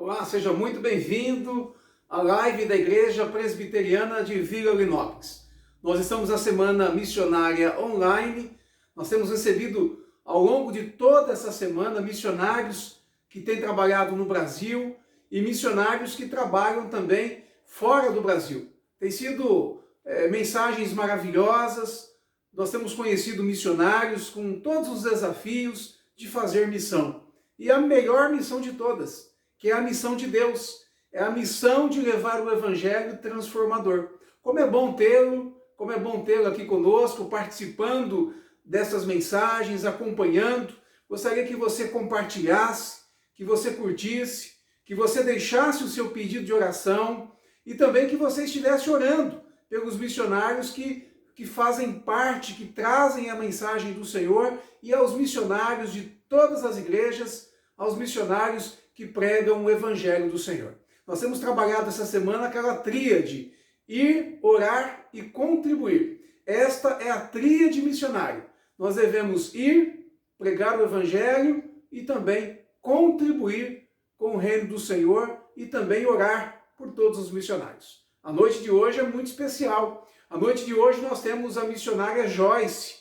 Olá, seja muito bem-vindo à live da Igreja Presbiteriana de Vila Linópolis. Nós estamos na Semana Missionária Online. Nós temos recebido ao longo de toda essa semana missionários que têm trabalhado no Brasil e missionários que trabalham também fora do Brasil. Tem sido mensagens maravilhosas. Nós temos conhecido missionários com todos os desafios de fazer missão. E a melhor missão de todas, que é a missão de Deus, é a missão de levar o Evangelho transformador. Como é bom tê-lo aqui conosco, participando dessas mensagens, acompanhando. Gostaria que você compartilhasse, que você curtisse, que você deixasse o seu pedido de oração e também que você estivesse orando pelos missionários que fazem parte, que trazem a mensagem do Senhor, e aos missionários de todas as igrejas, aos missionários que pregam o Evangelho do Senhor. Nós temos trabalhado essa semana aquela tríade: ir, orar e contribuir. Esta é a tríade missionária. Nós devemos ir, pregar o Evangelho e também contribuir com o reino do Senhor e também orar por todos os missionários. A noite de hoje é muito especial. A noite de hoje nós temos a missionária Joyce.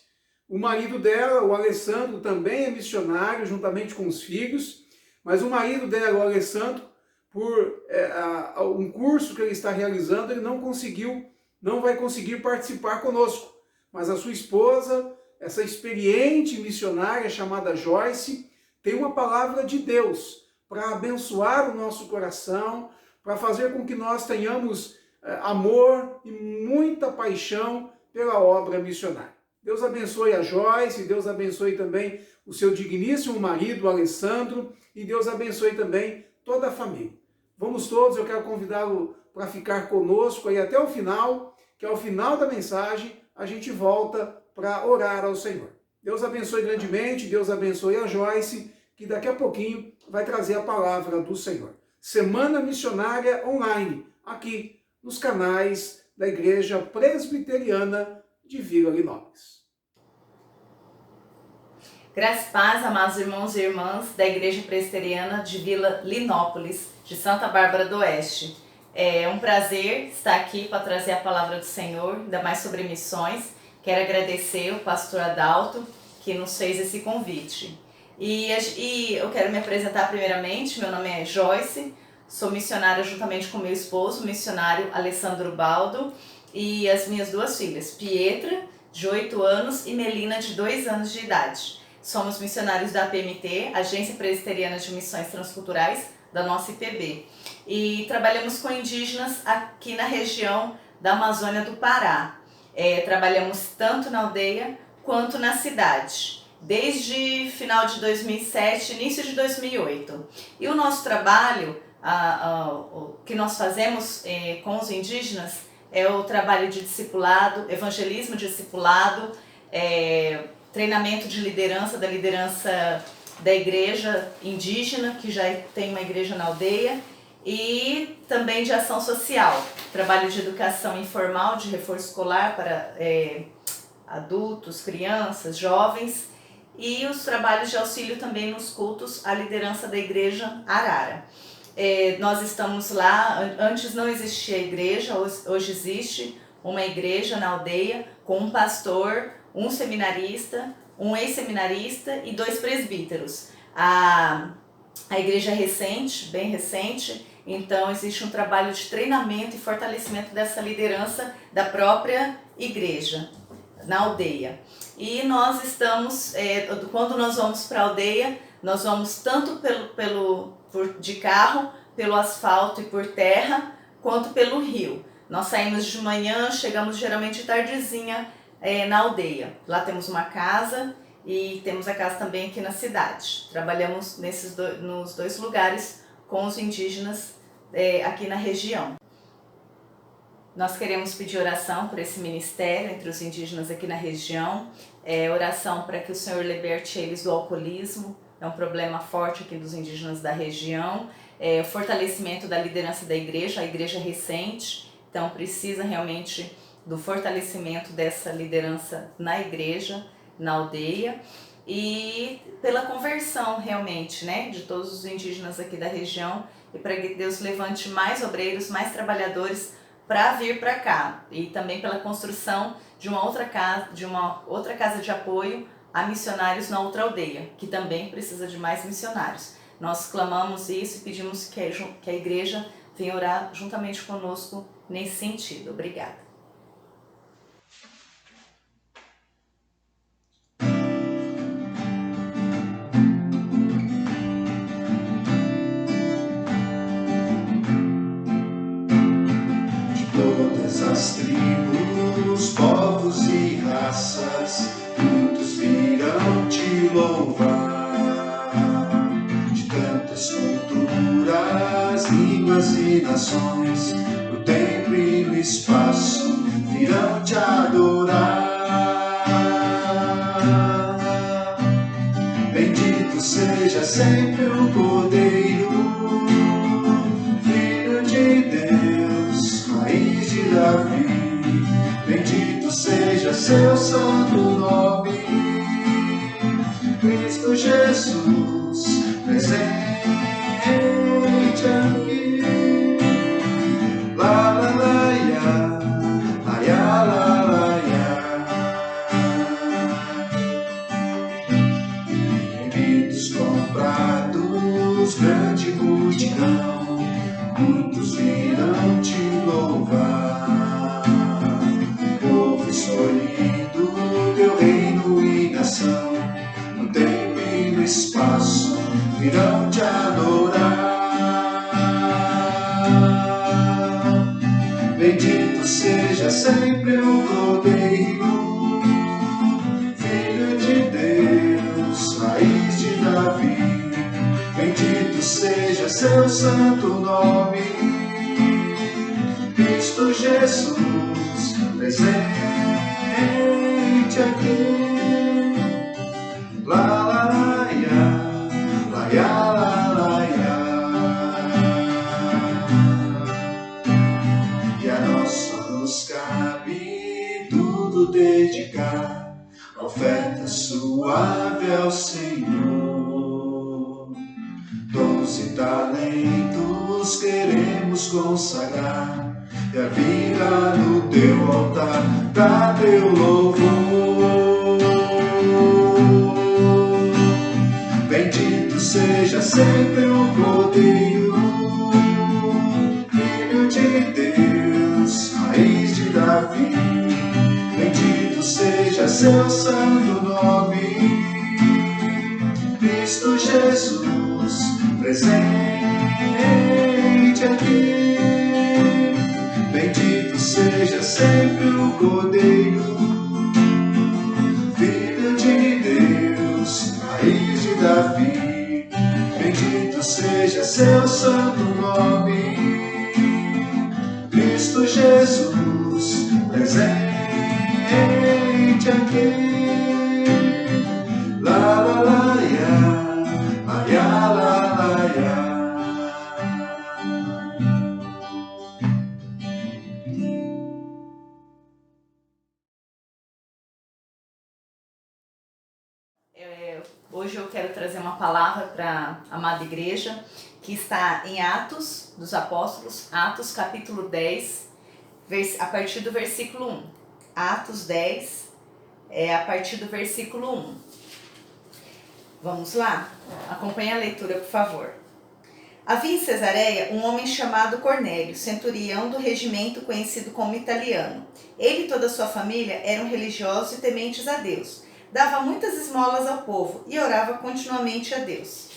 O marido dela, o Alessandro, também é missionário, juntamente com os filhos. Mas o marido dela, o Alessandro, por um curso que ele está realizando, ele não vai conseguir participar conosco. Mas a sua esposa, essa experiente missionária chamada Joyce, tem uma palavra de Deus para abençoar o nosso coração, para fazer com que nós tenhamos amor e muita paixão pela obra missionária. Deus abençoe a Joyce, Deus abençoe também o seu digníssimo marido, o Alessandro, e Deus abençoe também toda a família. Vamos todos, eu quero convidá-lo para ficar conosco aí até o final, que ao final da mensagem a gente volta para orar ao Senhor. Deus abençoe grandemente, Deus abençoe a Joyce, que daqui a pouquinho vai trazer a palavra do Senhor. Semana Missionária Online, aqui nos canais da Igreja Presbiteriana de Vila Linópolis. Graças e paz, amados irmãos e irmãs da Igreja Presbiteriana de Vila Linópolis, de Santa Bárbara do Oeste. É um prazer estar aqui para trazer a palavra do Senhor, ainda mais sobre missões. Quero agradecer o pastor Adalto, que nos fez esse convite. E eu quero me apresentar primeiramente. Meu nome é Joyce, sou missionária juntamente com meu esposo, o missionário Alessandro Baldo, e as minhas duas filhas, Pietra, de 8 anos, e Melina, de 2 anos de idade. Somos missionários da APMT, Agência Presbiteriana de Missões Transculturais, da nossa IPB. E trabalhamos com indígenas aqui na região da Amazônia do Pará. Trabalhamos tanto na aldeia quanto na cidade, desde final de 2007, início de 2008. E o nosso trabalho, o que nós fazemos com os indígenas, é o trabalho de discipulado, evangelismo de discipulado, treinamento de liderança, da liderança da igreja indígena, que já tem uma igreja na aldeia, e também de ação social, trabalho de educação informal, de reforço escolar para adultos, crianças, jovens, e os trabalhos de auxílio também nos cultos à liderança da igreja Arara. Nós estamos lá, antes não existia igreja, hoje existe uma igreja na aldeia com um pastor, um seminarista, um ex-seminarista e 2 presbíteros. A igreja é recente, bem recente, então existe um trabalho de treinamento e fortalecimento dessa liderança da própria igreja, na aldeia. E nós estamos, quando nós vamos para a aldeia, nós vamos tanto de carro, pelo asfalto e por terra, quanto pelo rio. Nós saímos de manhã, chegamos geralmente de tardezinha na aldeia. Lá temos uma casa e temos a casa também aqui na cidade. Trabalhamos nos 2 lugares com os indígenas aqui na região. Nós queremos pedir oração por esse ministério entre os indígenas aqui na região, oração para que o Senhor liberte eles do alcoolismo, é um problema forte aqui dos indígenas da região, o fortalecimento da liderança da igreja, a igreja recente, então precisa realmente do fortalecimento dessa liderança na igreja, na aldeia, e pela conversão realmente, né, de todos os indígenas aqui da região e para que Deus levante mais obreiros, mais trabalhadores para vir para cá, e também pela construção de uma outra casa de apoio a missionários na outra aldeia, que também precisa de mais missionários. Nós clamamos isso e pedimos que a igreja venha orar juntamente conosco nesse sentido. Obrigada. As tribos, povos e raças, muitos virão te louvar. De tantas culturas, línguas e nações, no tempo e no espaço, virão te adorar. Bendito seja sempre o Cordeiro, Filho de Deus, raiz de Davi. Bendito seja seu santo nome, Cristo Jesus, presente aqui. La la la ya, la ya la la ya. Gritos comprados, grande multidão, muitos virão te louvar. Povo escolhido, teu reino e nação, no tempo e no espaço, virão te adorar. Bendito seja sempre o Cordeiro, Filho de Deus, raiz de Davi. Bendito seja seu santo nome, Cristo Jesus, presente aqui. La la la ya, la ya la la ya. E a nós só nos cabe tudo dedicar, oferta suave ao Senhor. Dons e talentos queremos consagrar, e a vida no teu altar dá teu louvor. Bendito seja sempre o Cordeiro, Filho de Deus, raiz de Davi. Bendito seja seu santo nome, Cristo Jesus, presente aqui. Bendito seja sempre o Cordeiro, Filho de Deus, raiz de Davi. Bendito seja seu santo nome, Cristo Jesus, presente aqui. La la la ya, la ya la la ya. Hoje eu quero trazer uma palavra para a amada igreja, que está em Atos dos Apóstolos, Atos capítulo 10, a partir do versículo 1. Atos 10, a partir do versículo 1. Vamos lá? Acompanhe a leitura, por favor. Havia em Cesareia um homem chamado Cornélio, centurião do regimento conhecido como italiano. Ele e toda a sua família eram religiosos e tementes a Deus. Dava muitas esmolas ao povo e orava continuamente a Deus.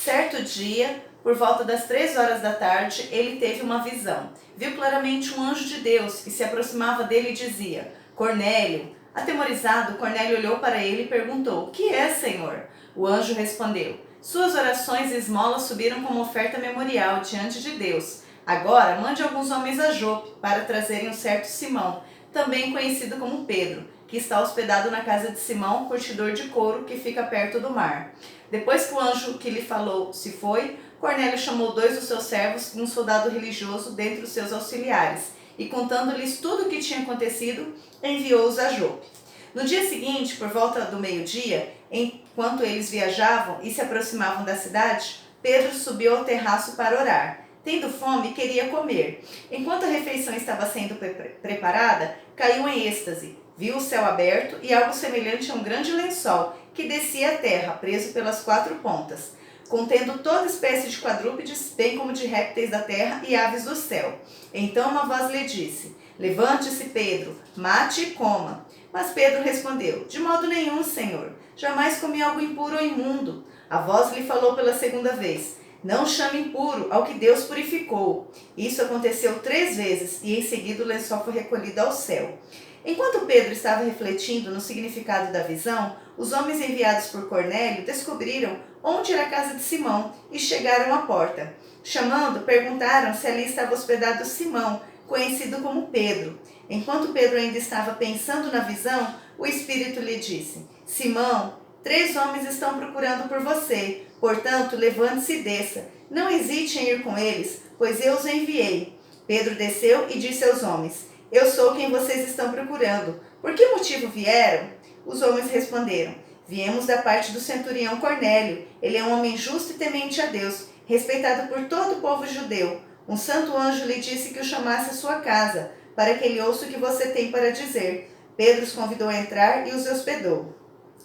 Certo dia, por volta das 3 horas da tarde, ele teve uma visão. Viu claramente um anjo de Deus que se aproximava dele e dizia: Cornélio. Atemorizado, Cornélio olhou para ele e perguntou: O que é, Senhor? O anjo respondeu: Suas orações e esmolas subiram como oferta memorial diante de Deus. Agora mande alguns homens a Jope para trazerem um certo Simão, também conhecido como Pedro, que está hospedado na casa de Simão, curtidor de couro, que fica perto do mar. Depois que o anjo que lhe falou se foi, Cornélio chamou 2 dos seus servos e um soldado religioso dentre os seus auxiliares, e contando-lhes tudo o que tinha acontecido, enviou-os a Jope. No dia seguinte, por volta do meio-dia, enquanto eles viajavam e se aproximavam da cidade, Pedro subiu ao terraço para orar. tendo fome, queria comer. Enquanto a refeição estava sendo preparada, caiu em êxtase. Viu o céu aberto e algo semelhante a um grande lençol que descia à terra, preso pelas 4 pontas, contendo toda espécie de quadrúpedes, bem como de répteis da terra e aves do céu. Então uma voz lhe disse: levante-se, Pedro, mate e coma. Mas Pedro respondeu: de modo nenhum, Senhor, jamais comi algo impuro ou imundo. A voz lhe falou pela segunda vez: não chame impuro ao que Deus purificou. Isso aconteceu 3 vezes e em seguida o lençol foi recolhido ao céu. Enquanto Pedro estava refletindo no significado da visão, os homens enviados por Cornélio descobriram onde era a casa de Simão e chegaram à porta. Chamando, perguntaram se ali estava hospedado Simão, conhecido como Pedro. Enquanto Pedro ainda estava pensando na visão, o Espírito lhe disse: Simão, 3 homens estão procurando por você, portanto, levante-se e desça. Não hesite em ir com eles, pois eu os enviei. Pedro desceu e disse aos homens: eu sou quem vocês estão procurando. Por que motivo vieram? Os homens responderam: viemos da parte do centurião Cornélio. Ele é um homem justo e temente a Deus, respeitado por todo o povo judeu. Um santo anjo lhe disse que o chamasse à sua casa, para que ele ouça o que você tem para dizer. Pedro os convidou a entrar e os hospedou.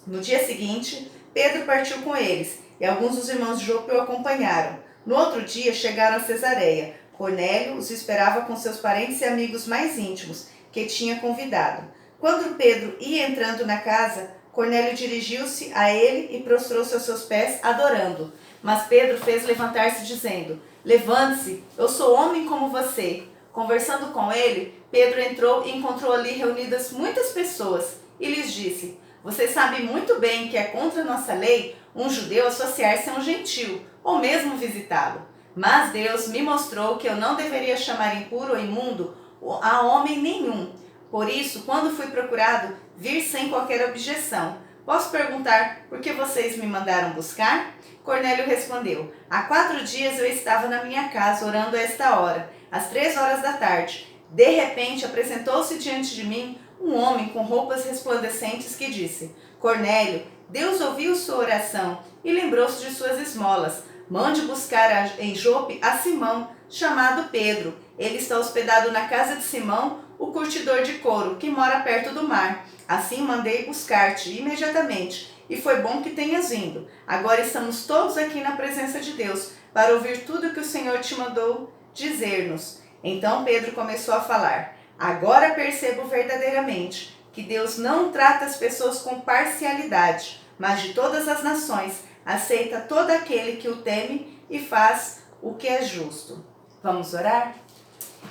No dia seguinte, Pedro partiu com eles, e alguns dos irmãos de Jope o acompanharam. No outro dia, chegaram a Cesareia. Cornélio os esperava com seus parentes e amigos mais íntimos, que tinha convidado. Quando Pedro ia entrando na casa, Cornélio dirigiu-se a ele e prostrou-se aos seus pés, adorando. Mas Pedro fez levantar-se, dizendo: levante-se, eu sou homem como você. Conversando com ele, Pedro entrou e encontrou ali reunidas muitas pessoas, e lhes disse: vocês sabem muito bem que é contra nossa lei um judeu associar-se a um gentil, ou mesmo visitá-lo. Mas Deus me mostrou que eu não deveria chamar impuro ou imundo a homem nenhum. Por isso, quando fui procurado, vir sem qualquer objeção. Posso perguntar por que vocês me mandaram buscar? Cornélio respondeu: há 4 dias eu estava na minha casa orando a esta hora, às 3 horas da tarde. De repente apresentou-se diante de mim um homem com roupas resplandecentes que disse: Cornélio, Deus ouviu sua oração e lembrou-se de suas esmolas. Mande buscar em Jope a Simão, chamado Pedro. Ele está hospedado na casa de Simão, o curtidor de couro, que mora perto do mar. Assim mandei buscar-te imediatamente, e foi bom que tenhas vindo. Agora estamos todos aqui na presença de Deus, para ouvir tudo o que o Senhor te mandou dizer-nos. Então Pedro começou a falar: agora percebo verdadeiramente que Deus não trata as pessoas com parcialidade, mas de todas as nações aceita todo aquele que o teme e faz o que é justo. Vamos orar?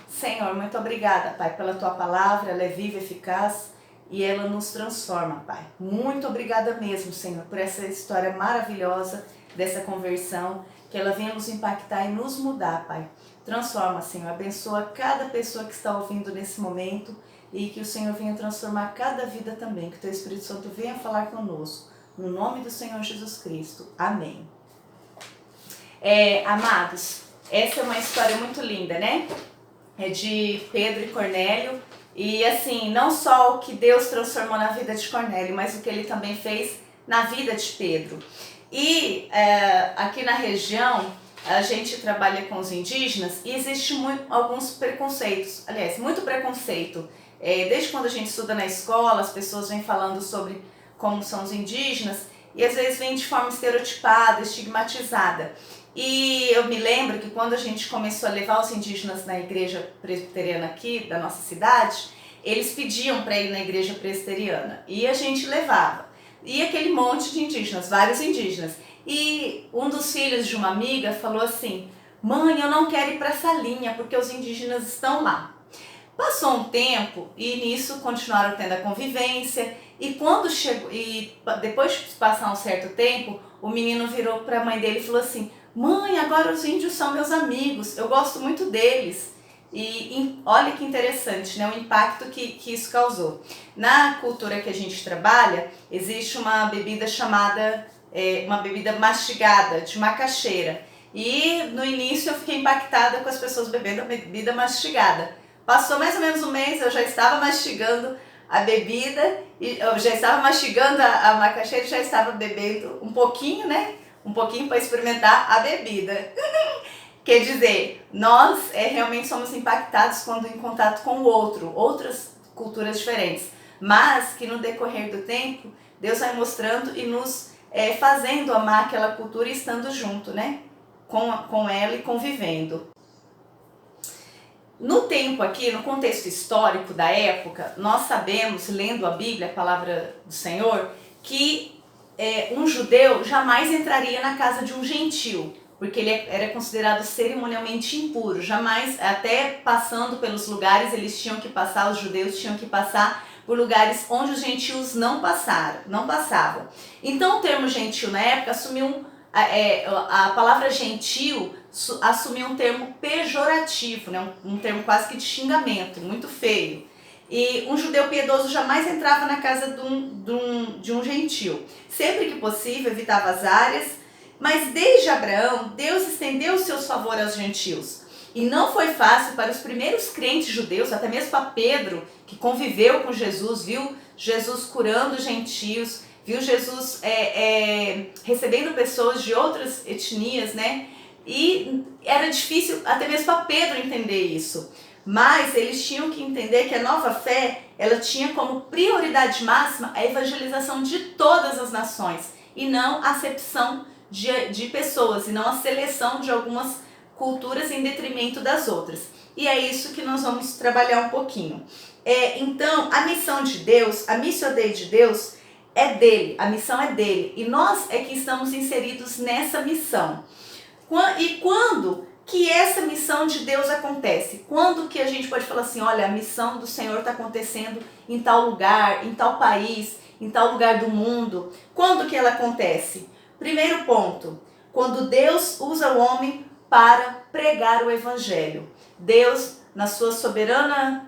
Senhor, muito obrigada, Pai, pela Tua palavra. Ela é viva e eficaz e ela nos transforma, Pai. Muito obrigada mesmo, Senhor, por essa história maravilhosa dessa conversão, que ela venha nos impactar e nos mudar, Pai. Transforma, Senhor, abençoa cada pessoa que está ouvindo nesse momento e que o Senhor venha transformar cada vida também, que o Teu Espírito Santo venha falar conosco. No nome do Senhor Jesus Cristo. Amém. Amados, essa é uma história muito linda, né? É de Pedro e Cornélio. E assim, não só o que Deus transformou na vida de Cornélio, mas o que ele também fez na vida de Pedro. E aqui na região, a gente trabalha com os indígenas e existe alguns preconceitos. Aliás, muito preconceito. Desde quando a gente estuda na escola, as pessoas vêm falando sobre como são os indígenas, e às vezes vem de forma estereotipada, estigmatizada. E eu me lembro que quando a gente começou a levar os indígenas na igreja presbiteriana aqui da nossa cidade, eles pediam para ir na igreja presbiteriana, e a gente levava. E aquele monte de indígenas, vários indígenas. E um dos filhos de uma amiga falou assim: mãe, eu não quero ir para essa linha, porque os indígenas estão lá. Passou um tempo e nisso continuaram tendo a convivência, e quando chegou, e depois de passar um certo tempo, o menino virou para a mãe dele e falou assim: mãe, agora os índios são meus amigos, eu gosto muito deles. E olha que interessante, né, o impacto que isso causou. Na cultura que a gente trabalha, existe uma bebida chamada, uma bebida mastigada, de macaxeira. E no início eu fiquei impactada com as pessoas bebendo a bebida mastigada. Passou mais ou menos um mês, eu já estava mastigando a bebida, e eu já estava mastigando a macaxeira e já estava bebendo um pouquinho, né? Um pouquinho para experimentar a bebida. Quer dizer, nós realmente somos impactados quando em contato com o outro, outras culturas diferentes, mas que no decorrer do tempo, Deus vai mostrando e nos fazendo amar aquela cultura e estando junto, né? Com ela e convivendo. No tempo aqui, no contexto histórico da época, nós sabemos, lendo a Bíblia, a palavra do Senhor, que um judeu jamais entraria na casa de um gentil, porque ele era considerado cerimonialmente impuro. Jamais, até passando pelos lugares, eles tinham que passar, os judeus tinham que passar por lugares onde os gentios não passavam. Então o termo gentil na época assumiu, a palavra gentil assumiu um termo pejorativo, né? Um termo quase que de xingamento, muito feio. E um judeu piedoso jamais entrava na casa de um gentil. Sempre que possível, evitava as áreas, mas desde Abraão, Deus estendeu o seu favor aos gentios. E não foi fácil para os primeiros crentes judeus, até mesmo para Pedro, que conviveu com Jesus, viu Jesus curando gentios, viu Jesus recebendo pessoas de outras etnias, né? E era difícil até mesmo para Pedro entender isso. Mas eles tinham que entender que a nova fé, ela tinha como prioridade máxima a evangelização de todas as nações, e não a acepção de pessoas, e não a seleção de algumas culturas em detrimento das outras. E é isso que nós vamos trabalhar um pouquinho. Então, a missão de Deus, a missio Dei de Deus, é dele, a missão é dele, e nós é que estamos inseridos nessa missão. E quando que essa missão de Deus acontece? Quando que a gente pode falar assim, olha, a missão do Senhor está acontecendo em tal lugar, em tal país, em tal lugar do mundo? Quando que ela acontece? Primeiro ponto, quando Deus usa o homem para pregar o evangelho. Deus, na sua soberania,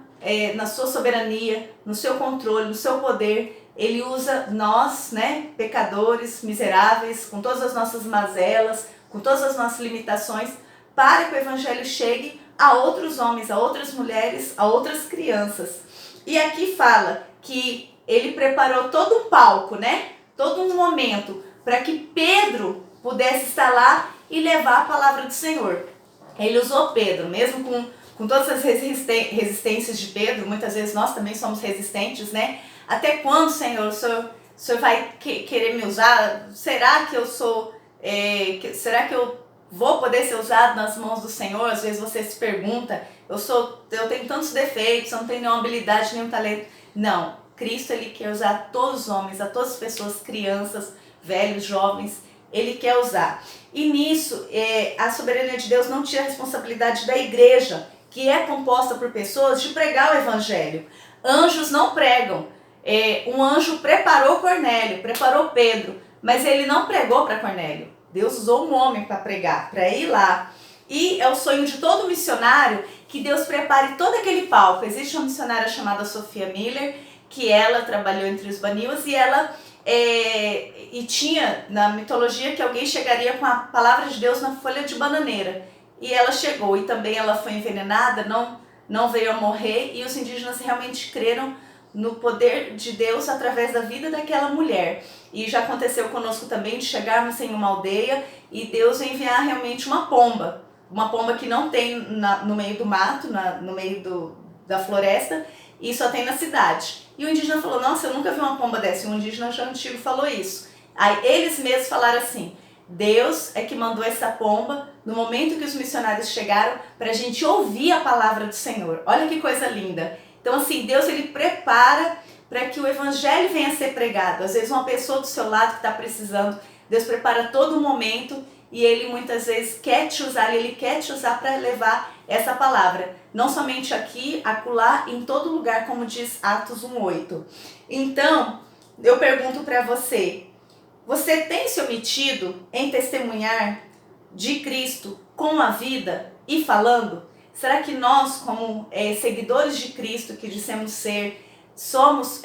no seu controle, no seu poder, ele usa nós, né, pecadores, miseráveis, com todas as nossas mazelas, com todas as nossas limitações, para que o evangelho chegue a outros homens, a outras mulheres, a outras crianças. E aqui fala que ele preparou todo um palco, né? Todo um momento para que Pedro pudesse estar lá e levar a palavra do Senhor. Ele usou Pedro, mesmo com todas as resistências de Pedro, muitas vezes nós também somos resistentes, né? Até quando, Senhor, o Senhor vai querer me usar? Será que eu sou... será que eu vou poder ser usado nas mãos do Senhor? Às vezes você se pergunta, eu tenho tantos defeitos, eu não tenho nenhuma habilidade, nenhum talento. Não, Cristo, ele quer usar todos os homens, a todas as pessoas, crianças, velhos, jovens, ele quer usar. E nisso, a soberania de Deus não tira a responsabilidade da igreja, que é composta por pessoas, de pregar o evangelho. Anjos não pregam. Um anjo preparou Cornélio, preparou Pedro, mas ele não pregou para Cornélio. Deus usou um homem para pregar, para ir lá. E é o sonho de todo missionário que Deus prepare todo aquele palco. Existe uma missionária chamada Sophia Miller, que ela trabalhou entre os Baniwas, e ela tinha na mitologia que alguém chegaria com a palavra de Deus na folha de bananeira. E ela chegou, e também ela foi envenenada, não veio a morrer, e os indígenas realmente creram no poder de Deus através da vida daquela mulher. E já aconteceu conosco também de chegarmos em uma aldeia e Deus enviar realmente uma pomba que não tem no meio do mato, no meio da floresta, e só tem na cidade. E o indígena falou, nossa, eu nunca vi uma pomba dessa. E um indígena já antigo falou isso. Aí eles mesmos falaram assim, Deus é que mandou essa pomba no momento que os missionários chegaram para a gente ouvir a palavra do Senhor. Olha que coisa linda. Então assim, Deus, ele prepara para que o evangelho venha a ser pregado. Às vezes uma pessoa do seu lado que está precisando, Deus prepara todo o momento e ele muitas vezes quer te usar, ele quer te usar para levar essa palavra. Não somente aqui, acolá, em todo lugar, como diz Atos 1:8. Então, eu pergunto para você, você tem se omitido em testemunhar de Cristo com a vida e falando? Será que nós, como seguidores de Cristo, que dissemos ser, somos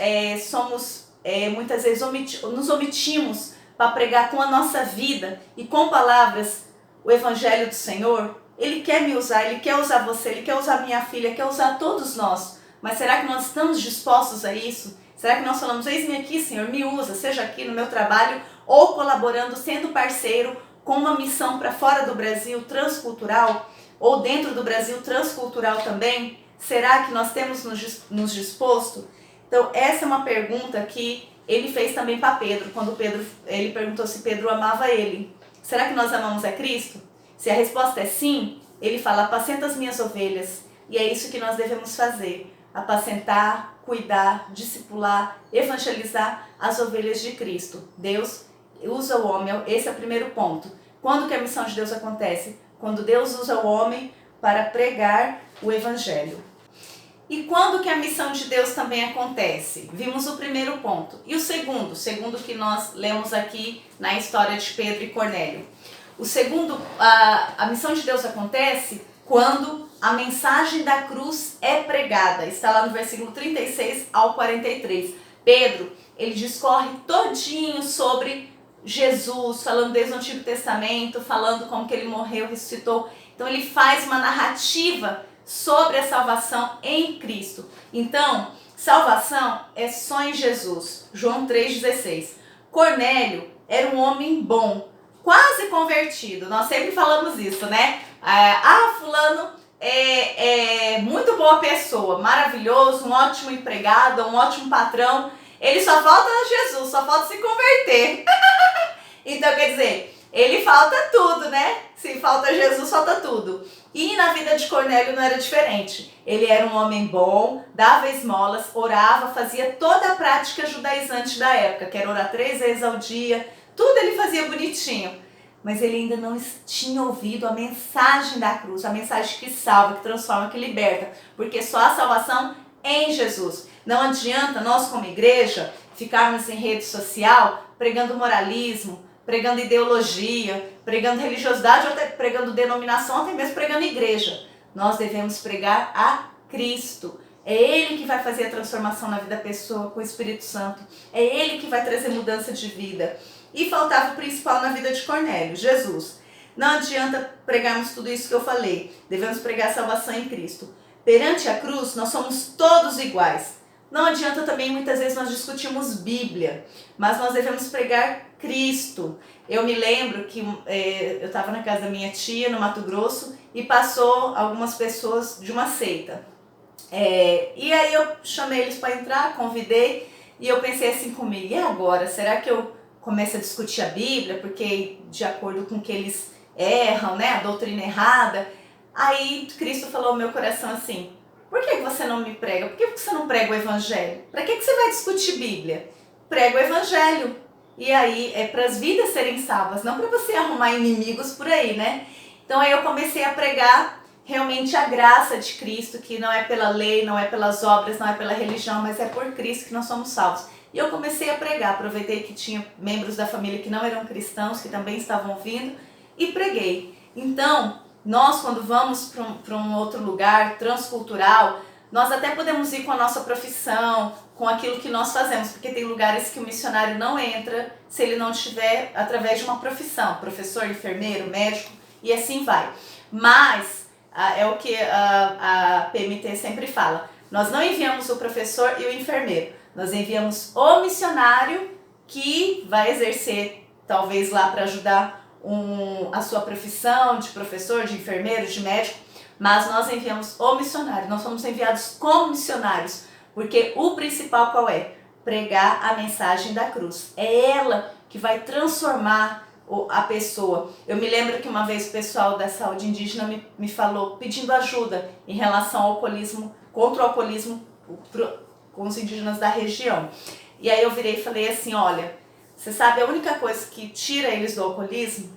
muitas vezes nos omitimos para pregar com a nossa vida e com palavras o Evangelho do Senhor? Ele quer me usar, Ele quer usar você, Ele quer usar minha filha, quer usar todos nós. Mas será que nós estamos dispostos a isso? Será que nós falamos, eis-me aqui, Senhor, me usa, seja aqui no meu trabalho, ou colaborando, sendo parceiro, com uma missão para fora do Brasil, transcultural, ou dentro do Brasil, transcultural também? Será que nós temos nos disposto? Então, essa é uma pergunta que ele fez também para Pedro, quando ele perguntou se Pedro amava ele. Será que nós amamos a Cristo? Se a resposta é sim, ele fala, apacenta as minhas ovelhas. E é isso que nós devemos fazer, apacentar, cuidar, discipular, evangelizar as ovelhas de Cristo. Deus usa o homem, esse é o primeiro ponto. Quando que a missão de Deus acontece? Quando Deus usa o homem para pregar o evangelho. E quando que a missão de Deus também acontece? Vimos o primeiro ponto. E o segundo que nós lemos aqui na história de Pedro e Cornélio. O segundo, a missão de Deus acontece quando a mensagem da cruz é pregada. Está lá no versículo 36 ao 43. Pedro, ele discorre todinho sobre Jesus, falando desde o Antigo Testamento, falando como que ele morreu, ressuscitou. Então ele faz uma narrativa sobre a salvação em Cristo. Então, salvação é só em Jesus. João 3,16. Cornélio era um homem bom, quase convertido. Nós sempre falamos isso, né? Fulano é muito boa pessoa, maravilhoso, um ótimo empregado, um ótimo patrão. Ele só falta Jesus, só falta se converter. Então, quer dizer, ele falta tudo, né? Se falta Jesus, falta tudo. E na vida de Cornélio não era diferente. Ele era um homem bom, dava esmolas, orava, fazia toda a prática judaizante da época, que era orar 3 vezes ao dia, tudo ele fazia bonitinho. Mas ele ainda não tinha ouvido a mensagem da cruz, a mensagem que salva, que transforma, que liberta. Porque só há salvação em Jesus. Não adianta nós, como igreja, ficarmos em rede social pregando moralismo, pregando ideologia, pregando religiosidade, ou até pregando denominação, até mesmo pregando igreja. Nós devemos pregar a Cristo. É Ele que vai fazer a transformação na vida da pessoa com o Espírito Santo. É Ele que vai trazer mudança de vida. E faltava o principal na vida de Cornélio, Jesus. Não adianta pregarmos tudo isso que eu falei. Devemos pregar a salvação em Cristo. Perante a cruz, nós somos todos iguais. Não adianta também, muitas vezes, nós discutimos Bíblia, mas nós devemos pregar Cristo. Eu me lembro que eu estava na casa da minha tia, no Mato Grosso, e passou algumas pessoas de uma seita. E aí eu chamei eles para entrar, convidei, e eu pensei assim comigo, e agora? Será que eu começo a discutir a Bíblia? Porque de acordo com que eles erram, né, a doutrina errada. Aí Cristo falou ao meu coração assim, por que você não me prega? Por que você não prega o Evangelho? Para que você vai discutir Bíblia? Prega o Evangelho. E aí é para as vidas serem salvas, não para você arrumar inimigos por aí, né? Então aí eu comecei a pregar realmente a graça de Cristo, que não é pela lei, não é pelas obras, não é pela religião, mas é por Cristo que nós somos salvos. E eu comecei a pregar, aproveitei que tinha membros da família que não eram cristãos, que também estavam ouvindo, e preguei. Então, nós quando vamos para um outro lugar transcultural, nós até podemos ir com a nossa profissão, com aquilo que nós fazemos, porque tem lugares que o missionário não entra se ele não estiver através de uma profissão, professor, enfermeiro, médico, e assim vai. Mas, é o que a PMT sempre fala, nós não enviamos o professor e o enfermeiro, nós enviamos o missionário que vai exercer, talvez lá para ajudar a sua profissão de professor, de enfermeiro, de médico, mas nós enviamos o missionário, nós somos enviados como missionários, porque o principal qual é? Pregar a mensagem da cruz. É ela que vai transformar a pessoa. Eu me lembro que uma vez o pessoal da saúde indígena me falou, pedindo ajuda em relação ao alcoolismo, contra o alcoolismo com os indígenas da região. E aí eu virei e falei assim, olha, você sabe, a única coisa que tira eles do alcoolismo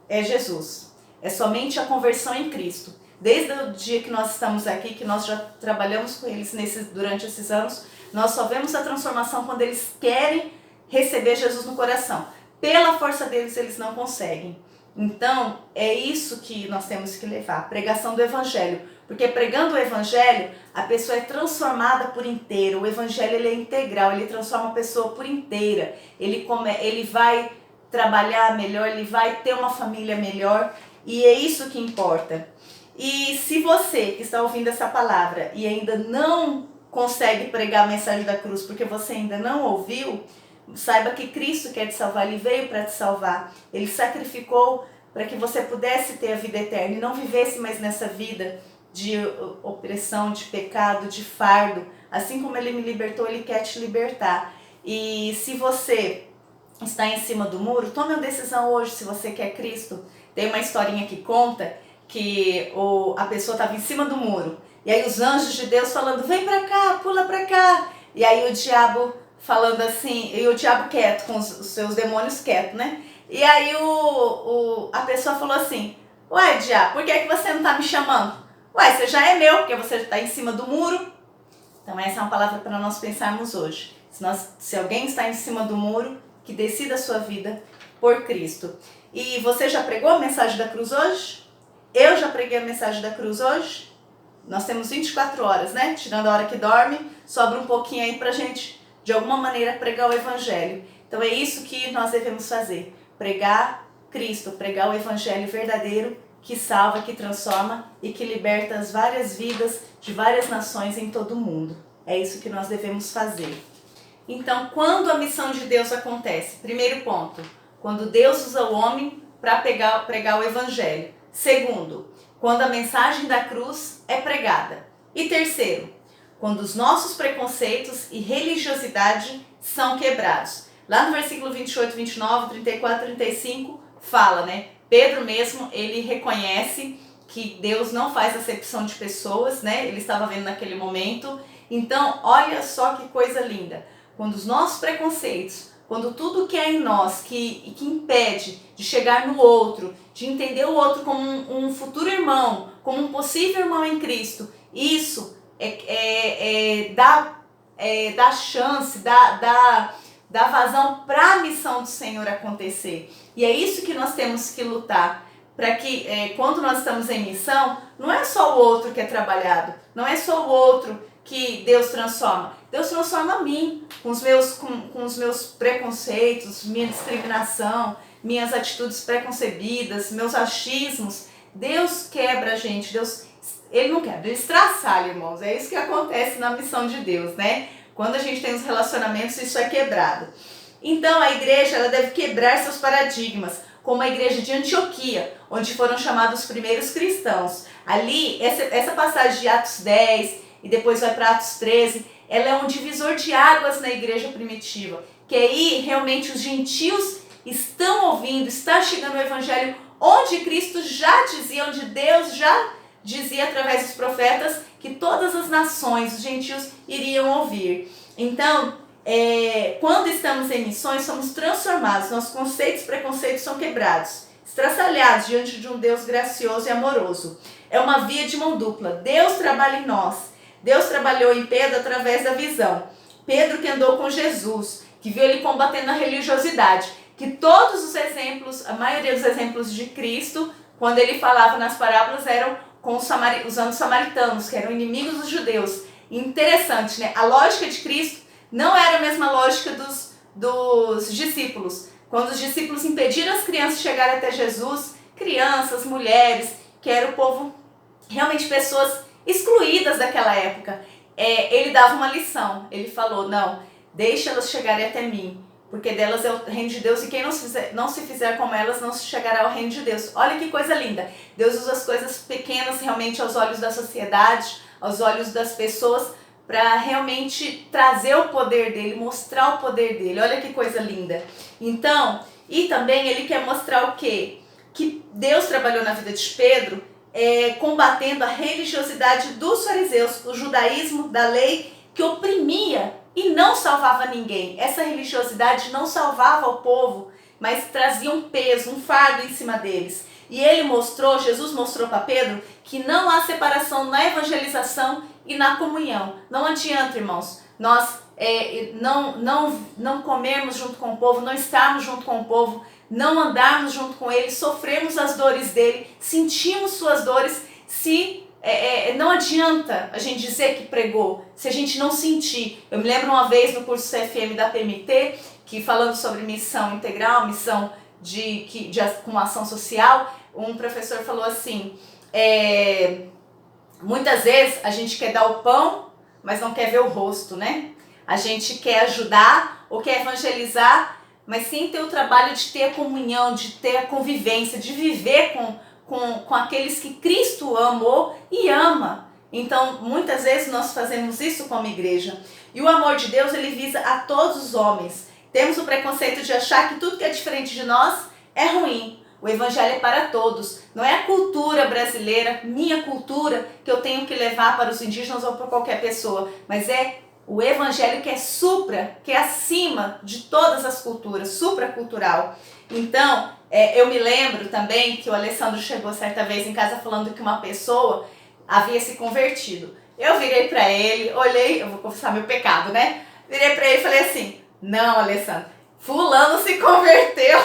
é Jesus. É somente a conversão em Cristo. Desde o dia que nós estamos aqui, que nós já trabalhamos com eles durante esses anos, nós só vemos a transformação quando eles querem receber Jesus no coração. Pela força deles, eles não conseguem. Então, é isso que nós temos que levar, a pregação do Evangelho. Porque pregando o Evangelho, a pessoa é transformada por inteiro. O Evangelho ele é integral, ele transforma a pessoa por inteira. Ele vai trabalhar melhor, ele vai ter uma família melhor. E é isso que importa. E se você que está ouvindo essa palavra e ainda não consegue pregar a mensagem da cruz porque você ainda não ouviu, saiba que Cristo quer te salvar, Ele veio para te salvar. Ele sacrificou para que você pudesse ter a vida eterna e não vivesse mais nessa vida de opressão, de pecado, de fardo. Assim como Ele me libertou, Ele quer te libertar. E se você está em cima do muro, tome uma decisão hoje se você quer Cristo. Tem uma historinha que conta que a pessoa estava em cima do muro. E aí os anjos de Deus falando, vem pra cá, pula pra cá. E aí o diabo falando assim, e o diabo quieto, com os seus demônios quietos, né? E aí a pessoa falou assim, ué, diabo, por que você não tá me chamando? Ué, você já é meu, porque você está em cima do muro. Então essa é uma palavra para nós pensarmos hoje. Se alguém está em cima do muro, que decida a sua vida por Cristo. E você já pregou a mensagem da cruz hoje? Eu já preguei a mensagem da cruz hoje? Nós temos 24 horas, né? Tirando a hora que dorme, sobra um pouquinho aí pra gente, de alguma maneira, pregar o Evangelho. Então é isso que nós devemos fazer. Pregar Cristo, pregar o Evangelho verdadeiro, que salva, que transforma e que liberta as várias vidas de várias nações em todo o mundo. É isso que nós devemos fazer. Então, quando a missão de Deus acontece? Primeiro ponto, quando Deus usa o homem para pregar o Evangelho. Segundo, quando a mensagem da cruz é pregada. E terceiro, quando os nossos preconceitos e religiosidade são quebrados. Lá no versículo 28, 29, 34, 35, fala, né? Pedro mesmo, ele reconhece que Deus não faz acepção de pessoas, né? Ele estava vendo naquele momento. Então, olha só que coisa linda. Quando os nossos preconceitos, quando tudo que é em nós que impede de chegar no outro, de entender o outro como um futuro irmão, como um possível irmão em Cristo, isso dá chance, dá vazão para a missão do Senhor acontecer. E é isso que nós temos que lutar, para que quando nós estamos em missão, não é só o outro que é trabalhado, não é só o outro que Deus transforma. Deus transforma a mim, com os meus preconceitos, minha discriminação, minhas atitudes preconcebidas, meus achismos. Deus quebra a gente, Ele não quebra, Ele estraçalha, irmãos. É isso que acontece na missão de Deus, né? Quando a gente tem os relacionamentos, isso é quebrado. Então a igreja ela deve quebrar seus paradigmas, como a igreja de Antioquia, onde foram chamados os primeiros cristãos. Ali, essa passagem de Atos 10 e depois vai para Atos 13, ela é um divisor de águas na igreja primitiva, que aí realmente os gentios estão ouvindo, está chegando o evangelho onde Cristo já dizia, onde Deus já dizia através dos profetas que todas as nações, os gentios, iriam ouvir. Então, quando estamos em missões, somos transformados, nossos conceitos e preconceitos são quebrados, estraçalhados diante de um Deus gracioso e amoroso. É uma via de mão dupla. Deus trabalha em nós. Deus trabalhou em Pedro através da visão. Pedro que andou com Jesus, que viu ele combatendo a religiosidade, que todos os exemplos, a maioria dos exemplos de Cristo, quando ele falava nas parábolas, eram usando os samaritanos, que eram inimigos dos judeus. Interessante, né? A lógica de Cristo não era a mesma lógica dos discípulos. Quando os discípulos impediram as crianças de chegarem até Jesus, crianças, mulheres, que era o povo, realmente pessoas excluídas daquela época, ele dava uma lição. Ele falou, não, deixa elas chegarem até mim, porque delas é o reino de Deus, e quem não se fizer como elas não chegará ao reino de Deus. Olha que coisa linda. Deus usa as coisas pequenas realmente aos olhos da sociedade, aos olhos das pessoas, para realmente trazer o poder dele, mostrar o poder dele. Olha que coisa linda. Então, e também ele quer mostrar o quê? Que Deus trabalhou na vida de Pedro, combatendo a religiosidade dos fariseus, o judaísmo da lei que oprimia e não salvava ninguém. Essa religiosidade não salvava o povo, mas trazia um peso, um fardo em cima deles. E Jesus mostrou para Pedro que não há separação na evangelização e na comunhão. Não adianta, irmãos, nós não comermos junto com o povo, não estarmos junto com o povo, não andarmos junto com ele, sofremos as dores dele, sentimos suas dores, não adianta a gente dizer que pregou, se a gente não sentir. Eu me lembro uma vez no curso CFM da PMT, que falando sobre missão integral, missão com ação social, um professor falou assim, muitas vezes a gente quer dar o pão, mas não quer ver o rosto, né? A gente quer ajudar ou quer evangelizar, mas sem ter o trabalho de ter a comunhão, de ter a convivência, de viver com aqueles que Cristo amou e ama. Então, muitas vezes nós fazemos isso como igreja. E o amor de Deus, ele visa a todos os homens. Temos o preconceito de achar que tudo que é diferente de nós é ruim. O evangelho é para todos. Não é a cultura brasileira, minha cultura, que eu tenho que levar para os indígenas ou para qualquer pessoa, mas é o evangelho que é supra, que é acima de todas as culturas, supracultural. Então, eu me lembro também que o Alessandro chegou certa vez em casa falando que uma pessoa havia se convertido. Eu virei para ele, olhei, eu vou confessar meu pecado, né? Virei para ele e falei assim, não, Alessandro, fulano se converteu.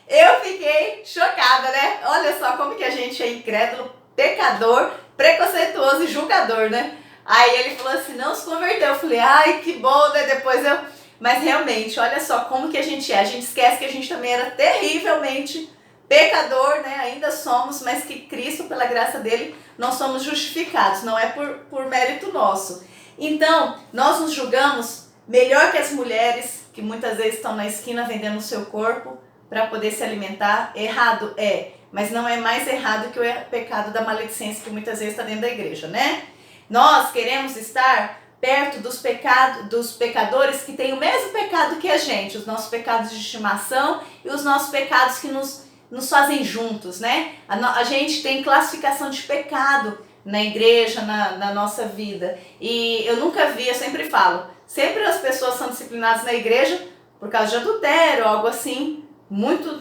Eu fiquei chocada, né? Olha só como que a gente é incrédulo, pecador, preconceituoso e julgador, né? Aí ele falou assim, não se converteu. Eu falei, ai, que bom, né? Depois eu... Mas realmente, olha só como que a gente é. A gente esquece que a gente também era terrivelmente pecador, né? Ainda somos, mas que Cristo, pela graça dele, nós somos justificados. Não é por mérito nosso. Então, nós nos julgamos melhor que as mulheres, que muitas vezes estão na esquina vendendo o seu corpo para poder se alimentar. Errado é, mas não é mais errado que o pecado da maledicência que muitas vezes está dentro da igreja, né? Nós queremos estar perto dos pecadores que têm o mesmo pecado que a gente, os nossos pecados de estimação e os nossos pecados que nos fazem juntos, né? A gente tem classificação de pecado na igreja, na nossa vida. E eu nunca vi, eu sempre falo, sempre as pessoas são disciplinadas na igreja por causa de adultério, algo assim, muito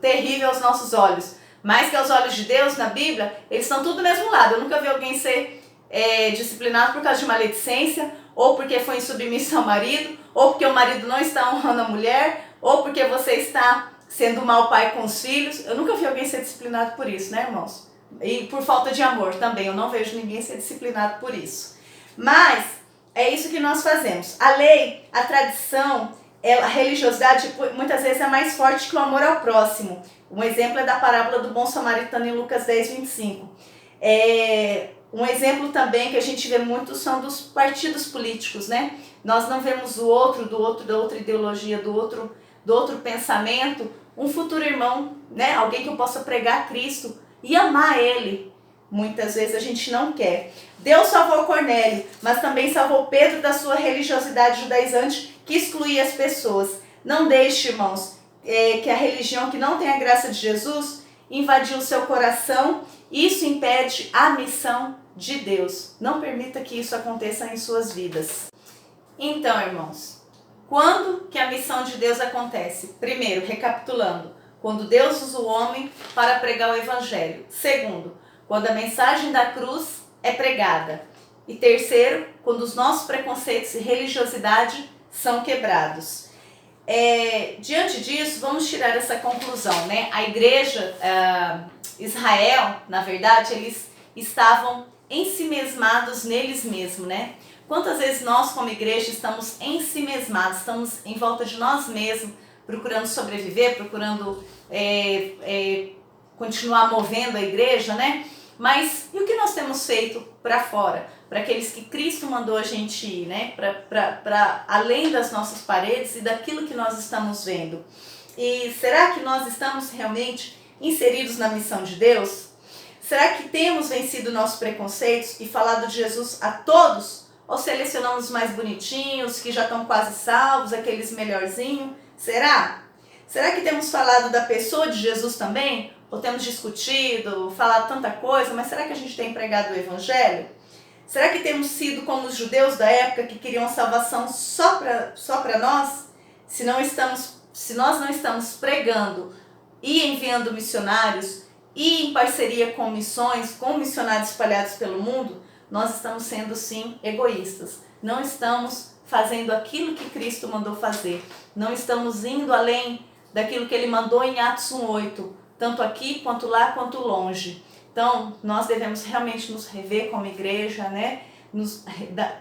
terrível aos nossos olhos. Mas que aos olhos de Deus, na Bíblia, eles estão tudo do mesmo lado. Eu nunca vi alguém ser disciplinado por causa de maledicência, ou porque foi em submissão ao marido, ou porque o marido não está honrando a mulher, ou porque você está sendo mau pai com os filhos. Eu nunca vi alguém ser disciplinado por isso, né, irmãos? E por falta de amor também, eu não vejo ninguém ser disciplinado por isso. Mas é isso que nós fazemos. A lei, a tradição, a religiosidade muitas vezes é mais forte que o amor ao próximo. Um exemplo é da parábola do bom samaritano em Lucas 10, 25. Um exemplo também que a gente vê muito são dos partidos políticos, né? Nós não vemos da outra ideologia, do outro pensamento, um futuro irmão, né? Alguém que eu possa pregar Cristo e amar Ele. Muitas vezes a gente não quer. Deus salvou Cornélio, mas também salvou Pedro da sua religiosidade judaizante que excluía as pessoas. Não deixe, irmãos, que a religião que não tem a graça de Jesus invadiu o seu coração. Isso impede a missão de Deus. Não permita que isso aconteça em suas vidas. Então, irmãos, quando que a missão de Deus acontece? Primeiro, recapitulando, quando Deus usa o homem para pregar o evangelho. Segundo, quando a mensagem da cruz é pregada. E terceiro, quando os nossos preconceitos e religiosidade são quebrados. Diante disso, vamos tirar essa conclusão, né? A igreja, Israel, na verdade, eles estavam ensimesmados neles mesmos, né? Quantas vezes nós, como igreja, estamos ensimesmados, estamos em volta de nós mesmos, procurando sobreviver, procurando continuar movendo a igreja, né? Mas e o que nós temos feito para fora? Para aqueles que Cristo mandou a gente ir, né? Para além das nossas paredes e daquilo que nós estamos vendo. E será que nós estamos realmente inseridos na missão de Deus? Será que temos vencido nossos preconceitos e falado de Jesus a todos? Ou selecionamos os mais bonitinhos, que já estão quase salvos, aqueles melhorzinhos? Será? Será que temos falado da pessoa de Jesus também? Ou temos discutido, falado tanta coisa, mas será que a gente tem pregado o evangelho? Será que temos sido como os judeus da época que queriam a salvação só para nós? Se nós não estamos pregando e enviando missionários e em parceria com missões, com missionários espalhados pelo mundo, nós estamos sendo sim egoístas. Não estamos fazendo aquilo que Cristo mandou fazer. Não estamos indo além daquilo que Ele mandou em Atos 1:8, tanto aqui quanto lá quanto longe. Então, nós devemos realmente nos rever como igreja, né?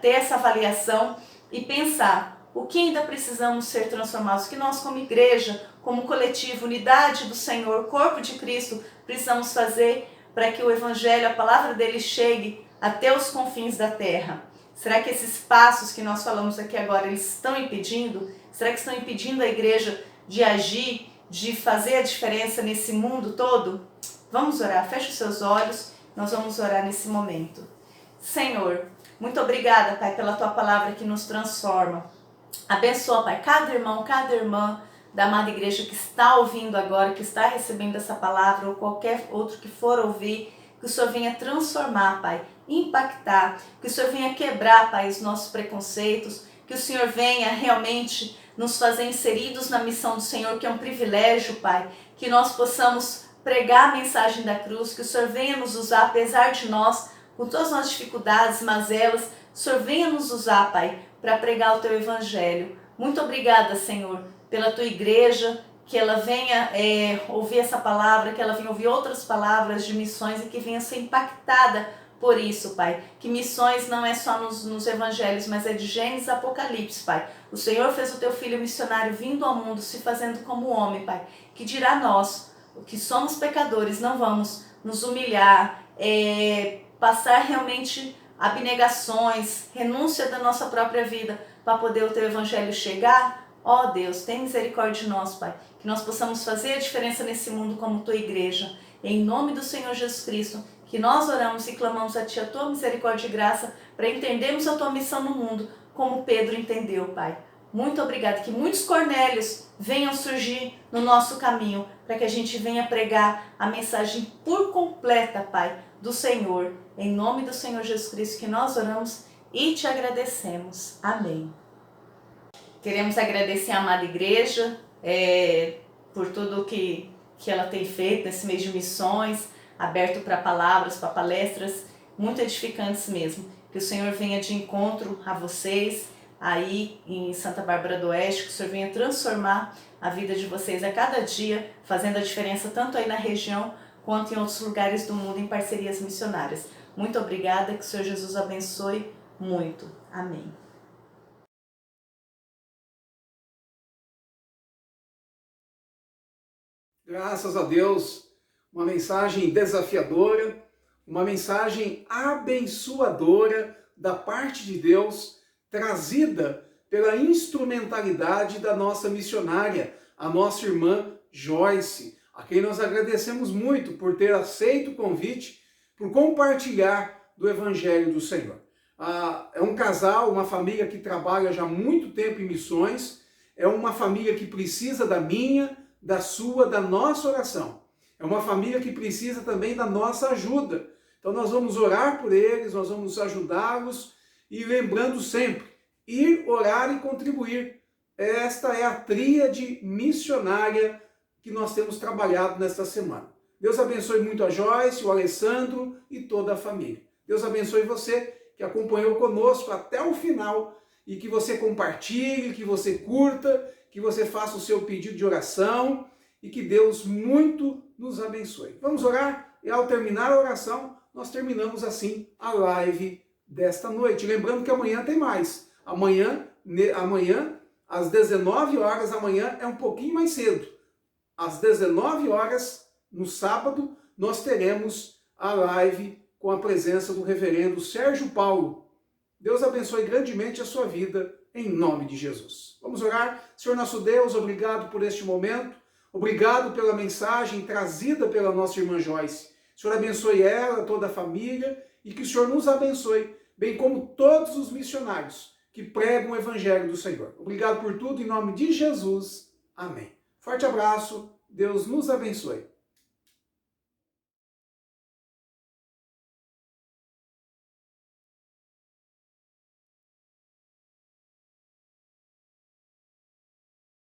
Ter essa avaliação e pensar o que ainda precisamos ser transformados, o que nós como igreja, como coletivo, unidade do Senhor, corpo de Cristo, precisamos fazer para que o Evangelho, a palavra dele chegue até os confins da terra. Será que esses passos que nós falamos aqui agora, eles estão impedindo? Será que estão impedindo a igreja de agir, de fazer a diferença nesse mundo todo? Vamos orar, feche os seus olhos, nós vamos orar nesse momento. Senhor, muito obrigada, Pai, pela Tua palavra que nos transforma. Abençoa, Pai, cada irmão, cada irmã da amada igreja que está ouvindo agora, que está recebendo essa palavra, ou qualquer outro que for ouvir, que o Senhor venha transformar, Pai, impactar, que o Senhor venha quebrar, Pai, os nossos preconceitos, que o Senhor venha realmente nos fazer inseridos na missão do Senhor, que é um privilégio, Pai, que nós possamos pregar a mensagem da cruz, que o Senhor venha nos usar, apesar de nós, com todas as nossas dificuldades, mazelas, o Senhor venha nos usar, Pai, para pregar o Teu Evangelho. Muito obrigada, Senhor, pela Tua igreja, que ela venha ouvir essa palavra, que ela venha ouvir outras palavras de missões e que venha ser impactada por isso, Pai. Que missões não é só nos evangelhos, mas é de Gênesis e Apocalipse, Pai. O Senhor fez o Teu Filho missionário vindo ao mundo, se fazendo como homem, Pai. Que dirá nós, que somos pecadores, não vamos nos humilhar, passar realmente abnegações, renúncia da nossa própria vida para poder o Teu Evangelho chegar? Ó Deus, tem misericórdia de nós, Pai, que nós possamos fazer a diferença nesse mundo como Tua igreja. Em nome do Senhor Jesus Cristo, que nós oramos e clamamos a Ti a Tua misericórdia e graça para entendermos a Tua missão no mundo como Pedro entendeu, Pai. Muito obrigada, que muitos Cornélios venham surgir no nosso caminho para que a gente venha pregar a mensagem por completa, Pai, do Senhor. Em nome do Senhor Jesus Cristo que nós oramos e Te agradecemos. Amém. Queremos agradecer a amada igreja por tudo que ela tem feito nesse mês de missões, aberto para palavras, para palestras, muito edificantes mesmo. Que o Senhor venha de encontro a vocês aí em Santa Bárbara do Oeste, que o Senhor venha transformar a vida de vocês a cada dia, fazendo a diferença tanto aí na região quanto em outros lugares do mundo em parcerias missionárias. Muito obrigada, que o Senhor Jesus abençoe muito. Amém. Graças a Deus, uma mensagem desafiadora, uma mensagem abençoadora da parte de Deus, trazida pela instrumentalidade da nossa missionária, a nossa irmã Joyce, a quem nós agradecemos muito por ter aceito o convite, por compartilhar do Evangelho do Senhor. É um casal, uma família que trabalha já há muito tempo em missões, é uma família que precisa da minha, da sua, da nossa oração. É uma família que precisa também da nossa ajuda. Então nós vamos orar por eles, nós vamos ajudá-los e lembrando sempre, ir, orar e contribuir. Esta é a tríade missionária que nós temos trabalhado nesta semana. Deus abençoe muito a Joyce, o Alessandro e toda a família. Deus abençoe você que acompanhou conosco até o final e que você compartilhe, que você curta, que você faça o seu pedido de oração e que Deus muito nos abençoe. Vamos orar e ao terminar a oração, nós terminamos assim a live desta noite. Lembrando que amanhã tem mais. Amanhã às 19 horas, amanhã é um pouquinho mais cedo. Às 19 horas, no sábado, nós teremos a live com a presença do reverendo Sérgio Paulo. Deus abençoe grandemente a sua vida, em nome de Jesus. Vamos orar. Senhor nosso Deus, obrigado por este momento. Obrigado pela mensagem trazida pela nossa irmã Joyce. Senhor abençoe ela, toda a família, e que o Senhor nos abençoe, bem como todos os missionários que pregam o Evangelho do Senhor. Obrigado por tudo, em nome de Jesus. Amém. Forte abraço, Deus nos abençoe.